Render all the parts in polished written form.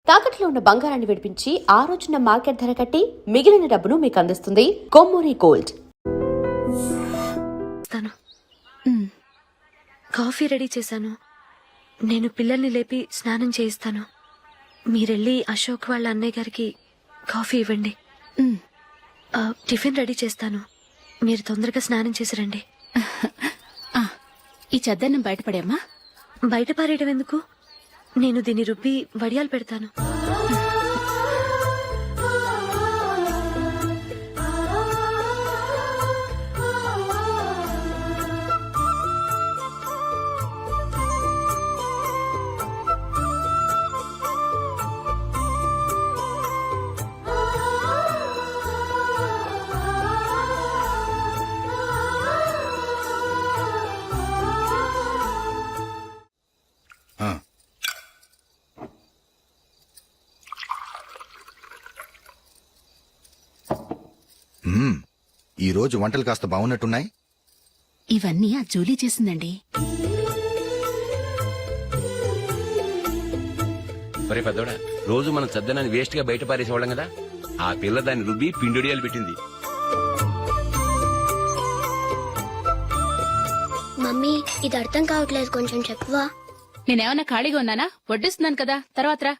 తాకట్లో ఉన్న బంగారాన్ని విడిపించి ఆ రోజున మార్కెట్ ధర కట్టి మిగిలిన డబ్బును మీకు అందిస్తుంది కొమ్మూరి గోల్డ్. కాఫీ రెడీ చేశాను. నేను పిల్లల్ని లేపి స్నానం చేయిస్తాను. మీరెళ్ళి అశోక్ వాళ్ళ అన్నయ్య గారికి కాఫీ ఇవ్వండి. టిఫిన్ రెడీ చేస్తాను. మీరు తొందరగా స్నానం చేసి రండి. ఈ చెద్దన్నం బయటపడేమ్మా. బయట పారేయడం ఎందుకు? నేను దీన్ని రుబ్బి వడియాలు పెడతాను. ఈ రోజు వంటలు కాస్త బాగున్నట్టున్నాయి. ఇవన్నీ ఆ జూలీ చేసిందండి. ఒరే పెద్దోడా, రోజు మనం చద్దనాన్ని వేస్ట్ గా బయట పారేసేవాళ్ళం కదా, ఆ పిల్ల దాన్ని రుబ్బి పిండొడియాలు పెట్టింది. మమ్మీ, ఇది అర్థం కావట్లేదు, కొంచెం చెప్పవా? నేనేమన్నా ఖాళీగా ఉన్నానా? వడ్డిస్తున్నాను కదా, తర్వాత రా.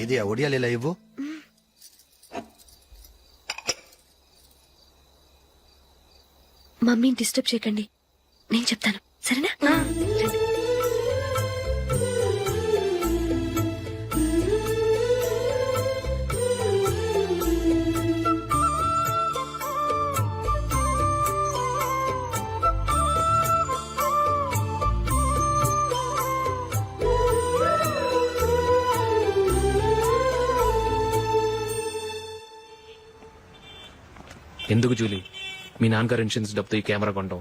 ఏది ఆ ఒడియాలు ఇలా ఇవ్వు. మమ్మీని డిస్టర్బ్ చేయకండి, నేను చెప్తాను, సరేనా? ఎందుకు జూలీ, మీ నాన్నగారు ఇన్సూరెన్స్ డబ్బుతో ఈ కెమెరా కొంటాం?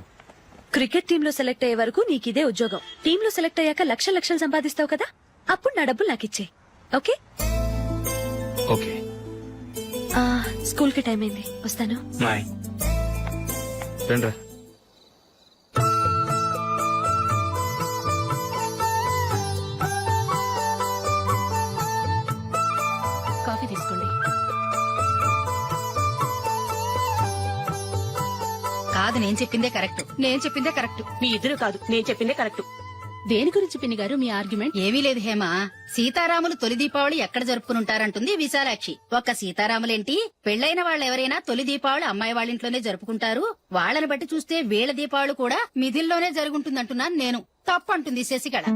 క్రికెట్ టీమ్ లో సెలెక్ట్ అయ్యే వరకు నీకిదే ఉద్యోగం. టీమ్ లో సెలెక్ట్ అయ్యాక లక్షలు సంపాదిస్తావు కదా, అప్పుడు నా డబ్బులు నాకు ఇచ్చే. Okay okay. స్కూల్ కి టైం అయింది, వస్తాను. రండ్రా. కాఫీ తీసుకోండి. కాదు, నేను చెప్పిందే కరెక్ట్. మీ ఇద్దరు కాదు, నేను చెప్పిందే కరెక్ట్. దేని గురించి పిన్ని గారు మీ ఆర్గ్యుమెంట్? ఏమీ లేదు హేమ. సీతారాములు తొలి దీపావళి ఎక్కడ జరుపుకుంటారంటుంది విశాలాక్షి. ఒక్క సీతారాములేంటి, పెళ్లైన వాళ్ళెవరైనా తొలి దీపావళి అమ్మాయి వాళ్ళింట్లోనే జరుపుకుంటారు. వాళ్ళని బట్టి చూస్తే వీళ్ళ దీపావళి కూడా మిథిల్లోనే జరుగుంటుందంటున్నాను నేను. తప్పు అంటుంది శశికళ.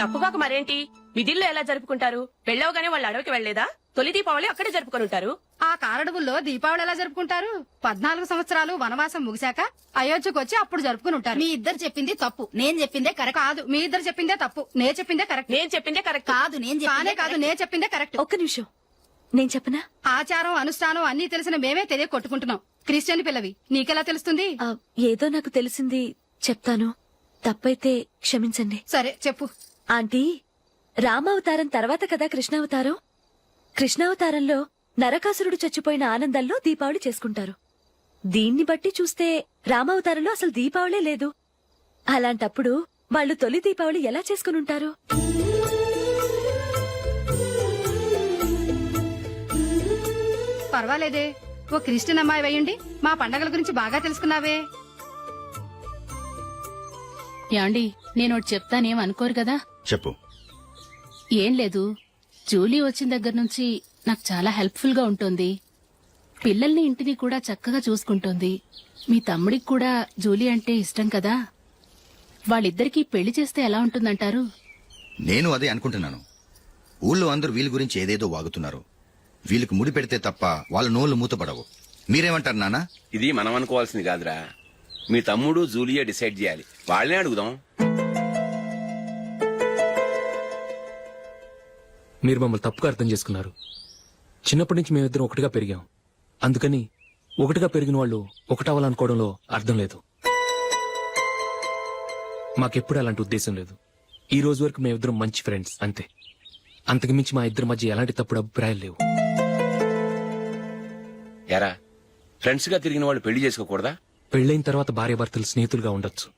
తప్పుగాక మరేంటి, విధుల్లో ఎలా జరుపుకుంటారు? పెళ్ళవగానే వాళ్ళు అడవికి వెళ్లేదా? తొలి దీపావళి అక్కడే జరుపుకొని ఉంటారు. ఆ కారడవుల్లో దీపావళి ఎలా జరుపుకుంటారు? 14 సంవత్సరాలు వనవాసం ముగిశాక అయోధ్యకు వచ్చి అప్పుడు జరుపుకుని ఉంటారు. మీ ఇద్దరు చెప్పింది తప్పు, నేను చెప్పిందే కరెక్ట్. కాదు, మీ ఇద్దరు చెప్పిందే తప్పు, నేను చెప్పిందే కరెక్ట్. నేను చెప్పిందే కరెక్ట్. కాదు, నేను చెప్పిందే కరెక్ట్. ఒక్క నిమిషం, నేను చెప్పనా? ఆచారం అనుష్ఠానం అన్ని తెలిసిన మేమే తెలియ కొట్టుకుంటున్నాం. క్రిస్టియన్ పిల్లవి, నీకెలా తెలుస్తుంది? ఏదో నాకు తెలిసింది చెప్తాను, తప్పైతే క్షమించండి. సరే చెప్పు. ఆంటీ, రామావతారం తర్వాత కదా కృష్ణావతారం. కృష్ణావతారంలో నరకాసురుడు చచ్చిపోయిన ఆనందంలో దీపావళి చేసుకుంటారు. దీన్ని బట్టి చూస్తే రామావతారంలో అసలు దీపావళే లేదు. అలాంటప్పుడు వాళ్ళు తొలి దీపావళి ఎలా చేసుకునుంటారు? పర్వాలేదే, ఓ క్రిస్టియన్ అమ్మాయి అయ్యుండి మా పండగల గురించి బాగా తెలుసుకున్నావే. యాండి, నేనోటి చెప్తానేం అనుకోరు కదా? చెప్పు. ఏం లేదు, జూలీ వచ్చిన దగ్గర నుంచి నాకు చాలా హెల్ప్ఫుల్ గా ఉంటుంది. పిల్లల్ని ఇంటిని కూడా చక్కగా చూసుకుంటోంది. మీ తమ్ముడికి కూడా జూలీ అంటే ఇష్టం కదా. వాళ్ళిద్దరికీ పెళ్లి చేస్తే ఎలా ఉంటుందంటారు? నేను అదే అనుకుంటున్నాను. ఊళ్ళో అందరూ వీళ్ళ గురించి ఏదేదో వాగుతున్నారు. వీళ్ళకి ముడి పెడితే తప్ప వాళ్ళ నోళ్లు మూతపడవు. మీరేమంటారు నాన్న? ఇది మనం అనుకోవాల్సింది కాదురా, మీ తమ్ముడు జూలియా డిసైడ్ చేయాలి. వాళ్ళనే అడుగుదాం. మీరు మమ్మల్ని తప్పుగా అర్థం చేసుకున్నారు. చిన్నప్పటి నుంచి మేమిద్దరం ఒకటిగా పెరిగాం. అందుకని ఒకటిగా పెరిగిన వాళ్ళు ఒకటవ్వాలనుకోవడంలో అర్థం లేదు. మాకెప్పుడు అలాంటి ఉద్దేశం లేదు. ఈ రోజు వరకు మేమిద్దరం మంచి ఫ్రెండ్స్ అంతే. అంతకుమించి మా ఇద్దరి మధ్య ఎలాంటి తప్పుడు అభిప్రాయాలు లేవు. ఎరా, ఫ్రెండ్స్ గా తిరిగిన వాళ్ళు పెళ్లి చేసుకోకూడదా? పెళ్లైన తర్వాత భార్యాభర్తలు స్నేహితులుగా ఉండొచ్చు.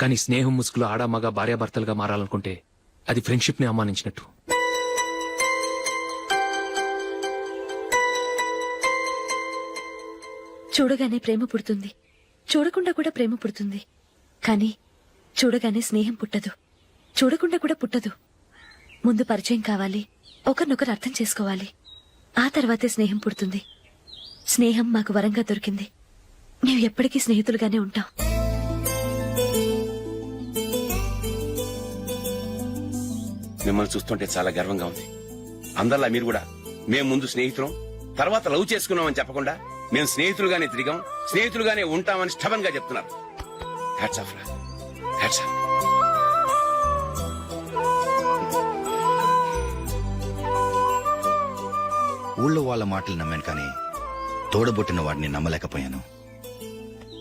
కానీ స్నేహం ముసుగులో ఆడా మగ భార్యాభర్తలుగా మారాలనుకుంటే అది ఫ్రెండ్షిప్ ని అవమానించినట్టు. చూడగానే ప్రేమ పుడుతుంది, చూడకుండా కూడా ప్రేమ పుడుతుంది. కానీ చూడగానే స్నేహం పుట్టదు, చూడకుండా కూడా పుట్టదు. ముందు పరిచయం కావాలి, ఒకరినొకరు అర్థం చేసుకోవాలి, ఆ తర్వాతే స్నేహం పుడుతుంది. స్నేహం మాకు వరంగా దొరికింది. మేము ఎప్పటికీ స్నేహితులుగానే ఉంటాం. మిమ్మల్ని చూస్తుంటే చాలా గర్వంగా ఉంది. అందరిలా మీరు కూడా మేము ముందు స్నేహితులం, తర్వాత లవ్ చేసుకున్నామని చెప్పకుండా మేము స్నేహితులుగానే తిరిగాం, స్నేహితులుగానే ఉంటామని స్టబన్ గా చెప్తున్నారు. హ్యాట్స్ ఆఫ్ రా, హ్యాట్స్ ఆఫ్. ఊళ్ళో వాళ్ళ మాటలు నమ్మాను కానీ తోడబుట్టిన వాడిని నమ్మలేకపోయాను.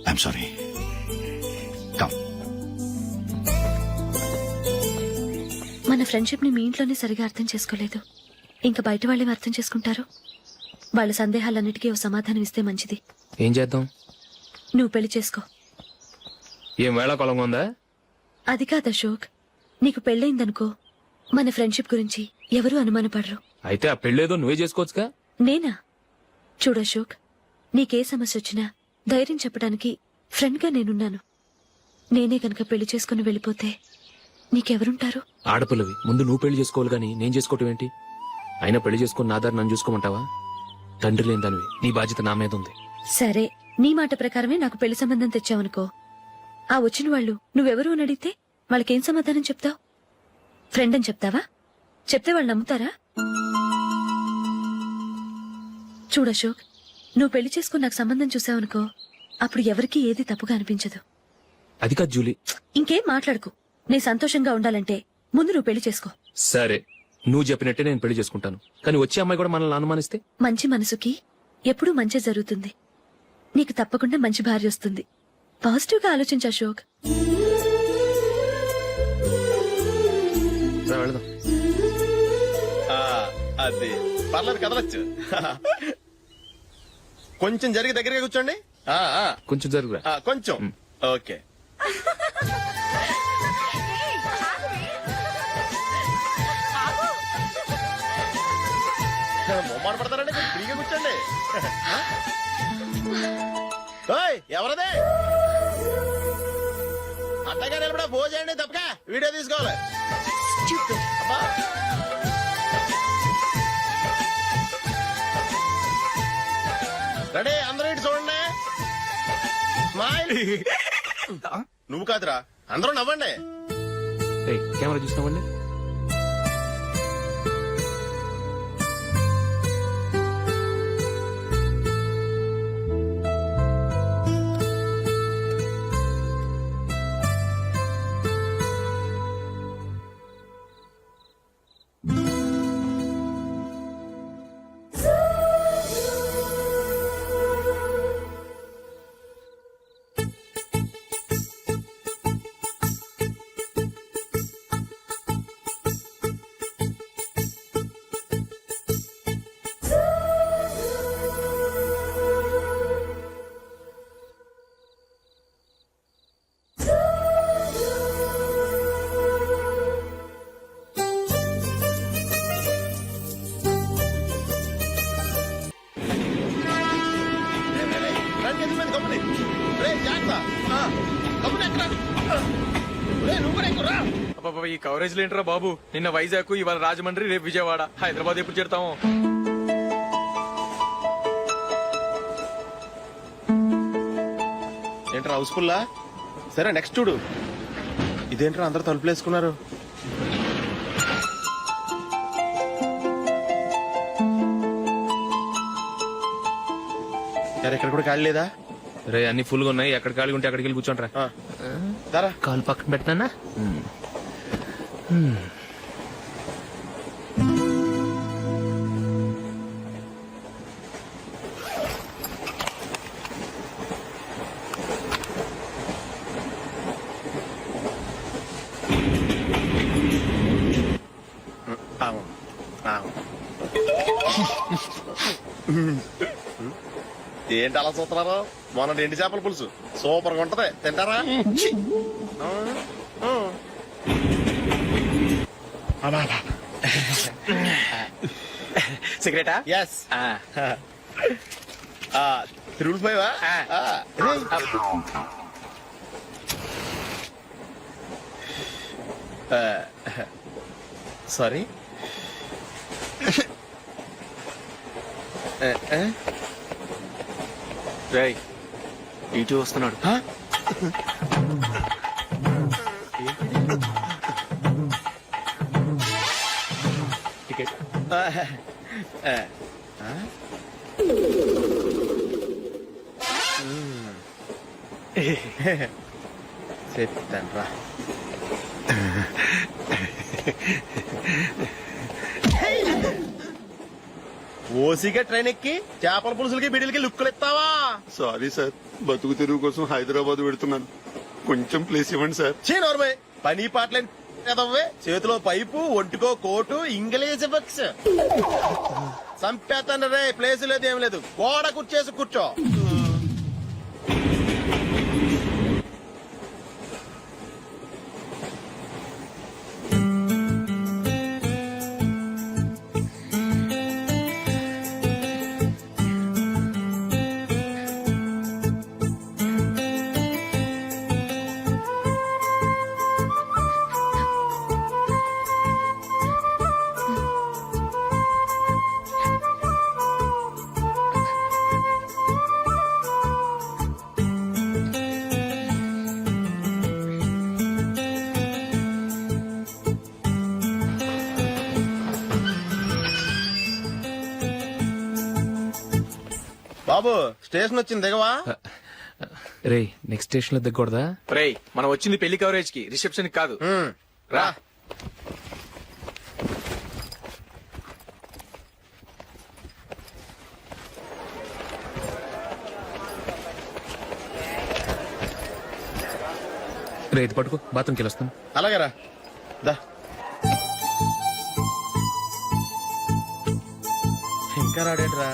I'm sorry. కమ్. మన ఫ్రెండ్షిప్ ని మీ ఇంట్లోనే సరిగా అర్థం చేసుకోలేదు, ఇంకా బయట వాళ్ళేం అర్థం చేసుకుంటారు? వాళ్ళ సందేహాలన్నిటికీ ఓ సమాధానం ఇస్తే మంచిది. ఏం చేద్దాం? నువ్వు పెళ్లి చేసుకో. ఏం వేళ కొలంగా ఉందా? అది కాదు అశోక్, నీకు పెళ్ళయిందనుకో మన ఫ్రెండ్షిప్ గురించి ఎవరూ అనుమానపడరు. అయితే ఆ పెళ్ళేదో నువ్వే చేసుకోవచ్చుగా. నేనా? చూడు అశోక్, నీకే సమస్య వచ్చినా ధైర్యం చెప్పడానికి ఫ్రెండ్ గా నేనున్నాను. నేనే గనక పెళ్లి చేసుకుని వెళ్ళిపోతే నీకెవరుంటారు? ఆడపిల్లవి, ముందు నువ్వు పెళ్లి చేసుకోవాలి గానీ నేను చేసుకోవటం ఏంటి? అయినా పెళ్లి చేసుకుని నా దారి నన్ను చూసుకోమంటావా? తండ్రి లేని దానివి, నీ బాధ్యత నా మీద ఉంది. సరే, నీ మాట ప్రకారమే నాకు పెళ్లి సంబంధం తెచ్చావనుకో, ఆ వచ్చిన వాళ్ళు నువ్వెవరు అని అడిగితే వాళ్ళకేం సమాధానం చెప్తావు? ఫ్రెండ్ అని చెప్తావా? చెప్తే వాళ్ళు నమ్ముతారా? చూడు అశోక్, నువ్వు పెళ్లి చేసుకుని నాకు సంబంధం చూసావనుకో, అప్పుడు ఎవరికీ ఏది తప్పుగా అనిపించదు. అది కాదు జూలీ. ఇంకేం మాట్లాడుకు. నీ సంతోషంగా ఉండాలంటే ముందు నువ్వు పెళ్లి చేసుకో. సరే, నువ్వు చెప్పినట్టే నేను పెళ్లి చేసుకుంటాను. కానీ వచ్చే అమ్మాయి కూడా మనల్ని అనుమానిస్తే? మంచి మనసుకి ఎప్పుడూ మంచి జరుగుతుంది. నీకు తప్పకుండా మంచి భార్య వస్తుంది. పాజిటివ్ గా ఆలోచించు అశోక్. రా, వెళదాం. అది పర్లేదు, కదలొచ్చు. కొంచెం జరిగి దగ్గరగా కూర్చోండి. కొంచెం జరుగురా. కొంచెం. ఓకే. మొమ్మాట పడతారండి, కొంచెం ఫ్రీగా కూర్చోండి. ఓయ్, ఎవరదే? అట్టగా నిలబడా భోజనండి, తప్పక వీడియో తీసుకోవాలి. అబ్బా. రెడీ, అందరూ ఇటు చూడండి. స్మైల్. నువ్వు కాదురా, అందరూ నవ్వండి. ఏయ్, కెమెరా చూసినావండి. ఈ కవరేజ్ లేంట్రా బాబు. నిన్న వైజాగ్, ఇవాళ రాజమండ్రి, రేపు విజయవాడ, హైదరాబాద్ ఎప్పుడు చేరుతాము? ఏంట్రా హౌస్ఫుల్లా? సరే, నెక్స్ట్ చూడు. ఇదేంట్రా అందరు తలుపులు వేసుకున్నారు? ఇక్కడ కూడా ఖాళీ లేదా? రే, అన్ని ఫుల్ గా ఉన్నాయి. ఎక్కడ ఖాళీ ఉంటే అక్కడికి వెళ్ళి కూర్చోంటారా. దారా, కాలు పక్కన పెట్టినా. ఏంటి అలా చూస్తున్నారు? మొన్న ఎండి చేపల పులుసు సూపర్ గా ఉంటది, తింటారా? సిగరెటా? ఎస్ రూల్ 5 సారీ రేయ్ ఇటు వస్తున్నాడు. టికెట్. చెప్తాను రా. ఓసిగా ట్రైన్ ఎక్కి చేపల పులుసులకి బిడిలకి లుక్కులు ఇస్తావా? సారీ సార్, బతుకు తెరువు కోసం హైదరాబాద్ పెడుతున్నాను. కొంచెం ప్లేస్ ఇవ్వండి సార్. నోర్మే పని పాటలేని కదవ్వే. చేతిలో పైపు, ఒంటికో కోటు, ఇంగ్లీష్ బుక్స్. సంపేతాను రే. ప్లేస్ లేదు ఏం లేదు. గోడ కుర్చేసి కూర్చో. బాబు స్టేషన్ వచ్చింది దిగవా? రే నెక్స్ట్ స్టేషన్ లో దిగకూడదా? రేయ్ మనం వచ్చింది పెళ్లి కవరేజ్ కి, రిసెప్షన్ కాదు. రా. రే ఇది పట్టుకో, బాత్రూమ్కి వెళ్ళొస్తాను. అలాగే రా. దా. ఇంకా రాడేట్రా?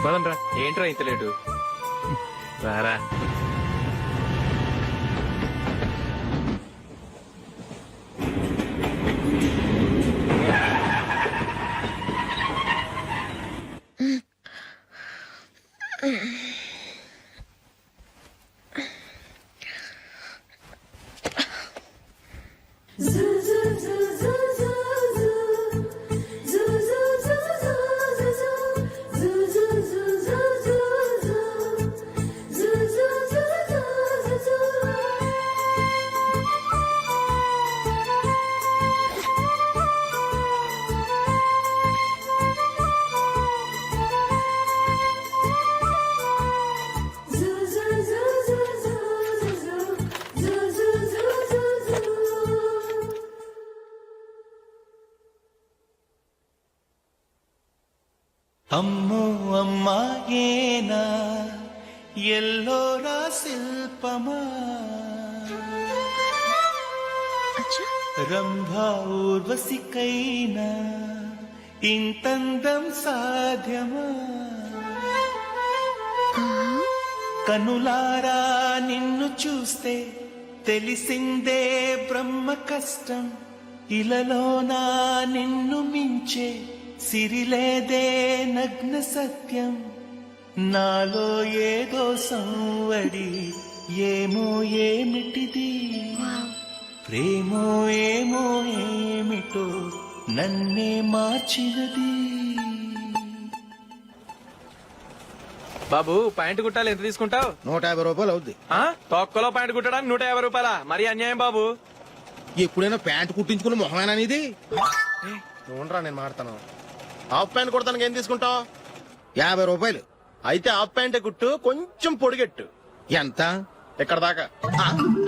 పదండ్రా. ఏంట్రా ఇంత లేటు? రారా. అమ్మో అమ్మాయేనా ఎల్లోరా శిల్పమా, రంభా ఊర్వశికైనా ఇంతందం సాధ్యమా, కనులారా నిన్ను చూస్తే తెలిసిందే బ్రహ్మ కష్టం, ఇలలోనా నిన్ను మించే సిరిలేదే నగ్న సత్యం, నాలో ఏదో సంవడి ఏమో ఏమిటిది, ప్రేమో ఏమో ఏమిటో నన్నే మార్చినది. బాబు ప్యాంటు కుట్టాలి, ఎంత తీసుకుంటావు? 150 రూపాయలు అవుద్ది. తొక్కలో ప్యాంటు కుట్టడానికి 150 రూపాయల? మరి అన్యాయం బాబు. ఎప్పుడైనా ప్యాంట్ కుట్టించుకుని మొహమేనా ఇది? చూడరా నేను మాడతాను. హాఫ్ ప్యాంట్ కుడతానికి ఏం తీసుకుంటావు? 50 రూపాయలు. అయితే హాఫ్ ప్యాంటే కుట్టు, కొంచెం పొడిగెట్టు. ఎంత? ఇక్కడ దాకా.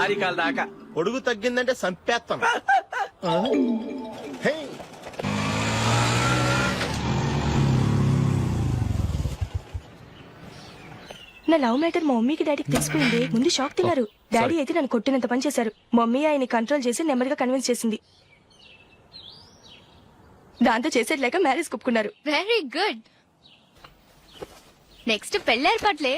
అరికాల దాకా. పొడుగు తగ్గిందంటే సంపేస్తాను. హే. నా లవ్ మ్యాటర్ మా మమ్మీకి డాడీకి తెలిసిపోయింది. ముందు షాక్ తిన్నారు. డాడీ అయితే నన్ను కొట్టినంత పని చేశారు. మమ్మీ ఆయన్ని కంట్రోల్ చేసి నెమ్మదిగా కన్విన్స్ చేసింది. దాంతో చేసేట్లేక మ్యారేజ్ ఒప్పుకున్నారు. Very good. నెక్స్ట్ పెళ్లి ఏర్పాట్లే.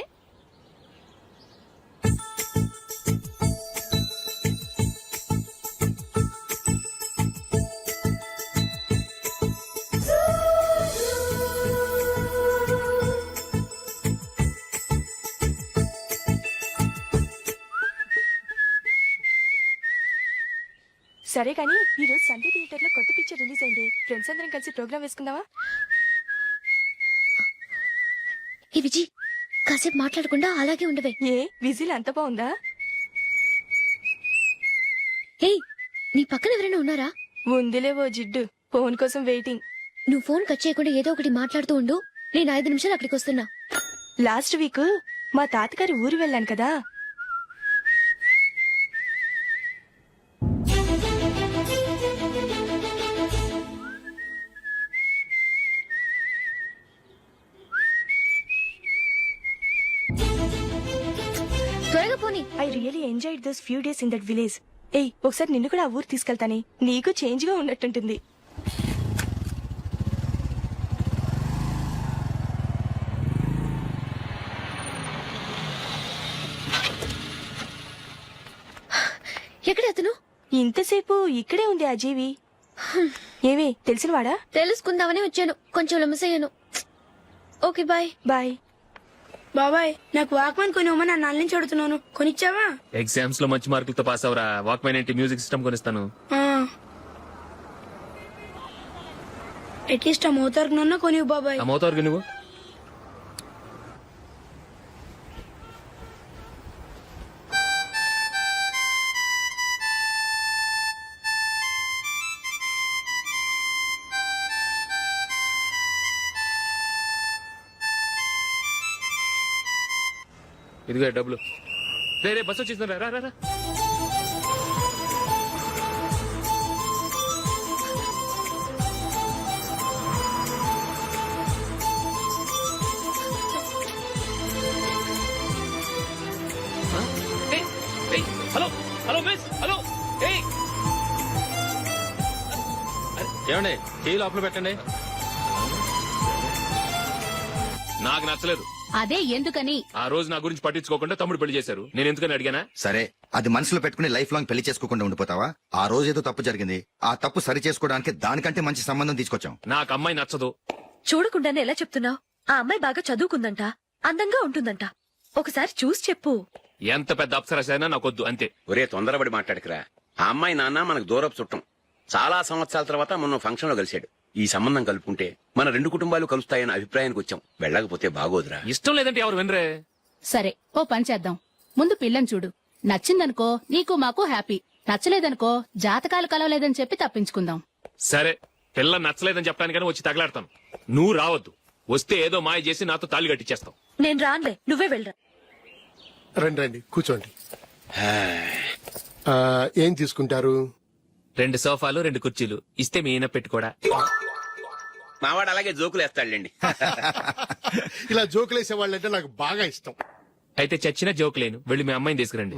సరే కానీ ఈ రోజు సండే థియేటర్ లో కొత్త పిక్చర్ రిలీజ్ అయింది. ఫ్రెండ్స్ అందరం కలిసి ప్రోగ్రామ్ వేసుకుందామా? ఈ విజి కాసేపు మాట్లాడకుండా అలాగే ఉండవే. ఏ విజిల్ అంత బాగుందా? ఏయ్, నీ పక్కన ఎవరైనా ఉన్నారా? ఉందిలే ఓ జిడ్డు, ఫోన్ కోసం వెయిటింగ్. నువ్వు ఫోన్ కట్ చేయకుండా ఏదో ఒకటి మాట్లాడుతూ ఉండు. నేను 5 నిమిషాలు అక్కడికి వస్తున్నా. లాస్ట్ వీక్ మా తాతగారి ఊరు వెళ్ళాను కదా. త్వరగా పోనీ. I really enjoyed those few days in that village. ఏయ్, ఒకసారి నిన్ను కూడా ఆ ఊరు తీసుకెళ్తానే, నీకు చేంజ్ గా ఉన్నట్టుంటుంది. ఎక్కడ అతను? ఇంతసేపు ఇక్కడే ఉంది ఆ జీవి. ఏవే తెలిసినవాడా? తెలుసుకుందామని వచ్చాను, కొంచెం లెమసయ్యాను. Okay bye. బాయ్. బాబాయ్, నాకు వాక్మన్ కొనివ్వమని నా నాన్న నుంచి అడుగుతున్నాను. కొనిచ్చావా? ఎగ్జామ్స్ లో మంచి మార్కులతో పాస్ అవరా, వాక్మెన్ ఏంటి మ్యూజిక్ సిస్టమ్ కొనిస్తాను. అట్లీస్ట్ ఆ మోతార్కు నన్న కొనివ్వు బాబాయ్. ఆ మోతారు నువ్వు ఇదిగో డబ్బులు. రే బస్ వచ్చేసింది, రా రా రా. Hello hello miss, hello. ఏమండి టీ లోపల పెట్టండి. నాకు నచ్చలేదు. అదే ఎందుకని? ఆ రోజు నా గురించి పట్టించుకోకుండా తమ్ముడు పెళ్లి చేశారు. నేను ఎందుకని అడిగానా? సరే, అది మనసులో పెట్టుకుని లైఫ్ లాంగ్ పెళ్లి చేసుకోకుండా ఉండిపోతావా? ఆ రోజు ఏదో తప్పు జరిగింది, ఆ తప్పు సరి చేసుకోవడానికి దానికంటే మంచి సంబంధం తీసుకొచ్చాం. నాకు అమ్మాయి నచ్చదు. చూడకుండానే ఎలా చెప్తున్నావు? ఆ అమ్మాయి బాగా చదువుకుందంట, అందంగా ఉంటుందంట. ఒకసారి చూసి చెప్పు. ఎంత పెద్ద అప్సరసైనా నాకొద్దు, అంతే. ఒరే తొందరపడి మాట్లాడకురా. ఆ అమ్మాయి నాన్న మనకు దూరపు చుట్టం. చాలా సంవత్సరాల తర్వాత మొన్న ఫంక్షన్ లో కలిశాడు. ఈ సంబంధం కలుపుకుంటే మన 2 కుటుంబాలు కలుస్తాయన్న అభిప్రాయానికి వచ్చాం. వెళ్ళకపోతే బాగోదురా. ఇష్టం లేదంటే ఎవరు వినరే. సరే, ఓ పని చేద్దాం. ముందు పిల్లని చూడు. నచ్చిందనుకో నీకు మాకు హ్యాపీ, నచ్చలేదనుకో జాతకాలు కలవలేదని చెప్పి తప్పించుకుందాం. సరే, పిల్ల నచ్చలేదని చెప్పడానికని వచ్చి తగలాడతాను. నువ్వు రావద్దు. వస్తే ఏదో మాయ చేసి నాతో తాళి కట్టించేస్తావు. నేను రానులే, నువ్వే వెళ్ళరా. రండి రండి కూర్చోండి. ఏం తీసుకుంటారు? 2 సోఫాలు 2 కుర్చీలు ఇస్తే మీ ఈయన పెట్టుకోడా. మావాడు అలాగే జోకులు వేస్తాడులేండి. ఇలా జోకులేసే వాళ్ళంటే నాకు బాగా ఇష్టం. అయితే చచ్చిన జోక్ లేను, వెళ్ళి మీ అమ్మాయిని తీసుకురండి.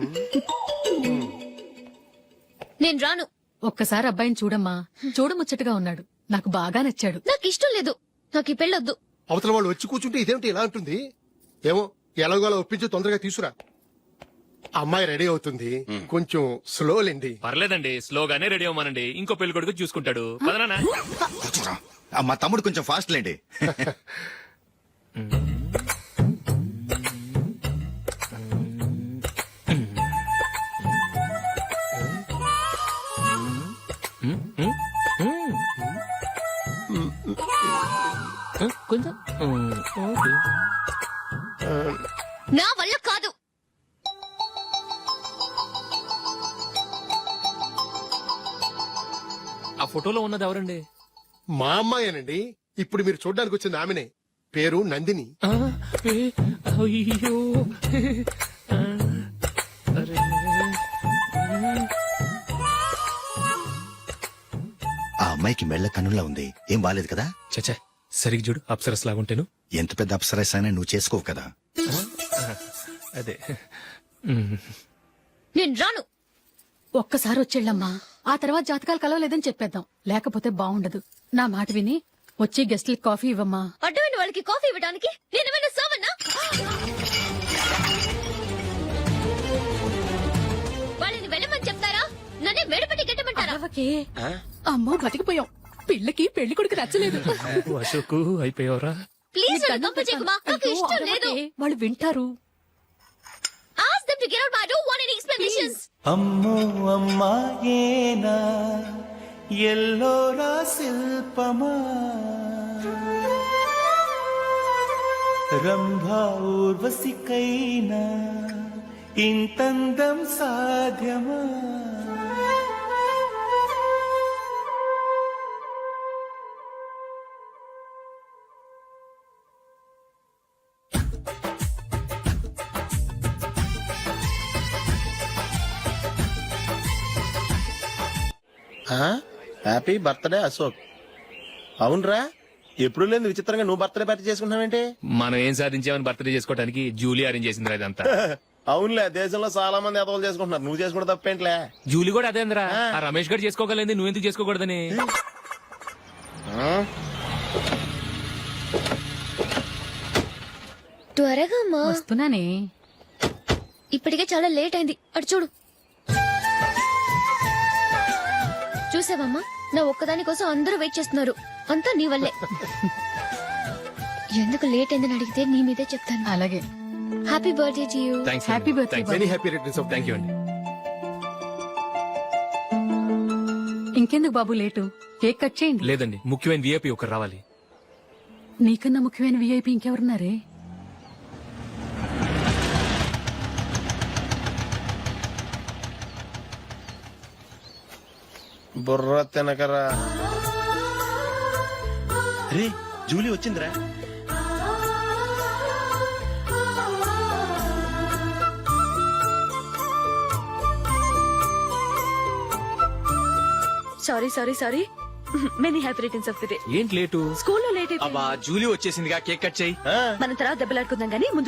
నేను రాను. ఒక్కసారి అబ్బాయిని చూడమ్మా, చూడముచ్చటగా ఉన్నాడు. నాకు బాగా నచ్చాడు. నాకు ఇష్టం లేదు. నాకు ఈ పెళ్ళొద్దు. అవతల వాళ్ళు వచ్చి కూర్చుంటే ఇదేమిటి ఇలా ఉంటుంది? ఏమో ఎలాగోలా ఒప్పించి తొందరగా తీసుకురా. అమ్మాయి రెడీ అవుతుంది, కొంచెం స్లో లేండి. పర్లేదండి, స్లోగానే రెడీ అవ్వమానండి. ఇంకో పెళ్లి కొడుకు చూసుకుంటాడు. పదనా. మా తమ్ముడు కొంచెం ఫాస్ట్ లేండి. కొంచెం నా వల్ల కాదు. ఆ ఫోటోలో ఉన్నది ఎవరండి? మా అమ్మాయేనండి. ఇప్పుడు మీరు చూడడానికి వచ్చింది ఆమెనే. పేరు నందిని. అయ్యో, ఆ అమ్మాయికి మెళ్ళ కన్నులా ఉంది, ఏం బాలేదు కదా? చచ్చా, సరిగ్గా చూడు, అప్సరస్ లాగుంటేను. ఎంత పెద్ద అప్సరస్ అయినా నువ్వు చేసుకోవు కదా. అదే. నేను రాను. ఒక్కసారి వచ్చేళ్ళమ్మా ఆ తర్వాత జాతకాలు కలవలేదని చెప్పేద్దాం లేకపోతే బాగుండదు నా మాట విని వచ్చి గెస్ట్లకి కాఫీ ఇవ్వమ్మా అడ్డమైన వాళ్ళకి కాఫీ ఇవ్వడానికి నేనేమైనా సోమన్నా? వాళ్ళని వెళ్ళమని చెప్తారా? నన్నే మేడపట్టి గెట్టమంటారా? అరవకే. అమ్మో బతికిపోయాం పిల్లకి పెళ్లి కొడుకు నచ్చలేదు అశోక్ అయిపోయావరా? ప్లీజ్ నన్ను పంపించేయకుమా. నాకు ఇష్టం లేదు. వాళ్ళు వింటారు Ask them to get out. I don't want any explanations. అమ్మో అమ్మాయేనా ఎల్లోరా శిల్పమా రంభా ఊర్వశికైనా ఇంతందం సాధ్యమా హ్యాపీ బర్త్డే అశోక్. అవునరా, ఎప్పుడు లేదు విచిత్రంగా నువ్వు బర్త్డే పార్టీ చేసుకుంటున్నావేంటి? మనం ఏం సాధించామని బర్త్డే చేసుకోవడానికి జూలీ అరేంజ్ చేసిందిరా ఇదంతా. అవునులే, దేశంలో చాలా మంది ఎదవలు చేసుకుంటున్నారు, నువ్వు చేసుకుంటే తప్పేంట్లే. జూలీ కూడా అదేంద్రా, ఆ రమేష్ గారు చేసుకోగలేదు నువ్వెందుకు చేసుకోకూడదని. త్వరగా అమ్మా. వస్తున్నానే ఇప్పటికే చాలా లేట్ అయింది. అటు చూడు. చూసావమ్మా, నా ఒక్కదాని కోసం అందరూ వెయిట్ చేస్తున్నారు. అంతా నీ వల్లే. ఎందుకు లేట్ అయిందని అడిగితే నీ మీదే చెప్తాను. అలాగే happy birthday to you. Thanks happy birthday very happy returns of thank you అండి. ఇంకెందుకు బాబు లేటు కేక్ కట్ చేయండి. లేదండి, ముఖ్యమైన విఐపి ఒకరు రావాలి. నీకన్నా ముఖ్యమైన విఐపి ఇంకెవరున్నారే? బుర్ర తినకరా. రే, జూలీ వచ్చిందిరా. Sorry sorry sorry many happy returns of the day. ఏంటి లేటు? స్కూల్లో లేట్ అయిపోయింది. అబ్బా జూలీ వచ్చేసిందిగా కేక్ కట్ చేయి. మనం తర్వాత దెబ్బలాడుకుందాం గానీ ముందు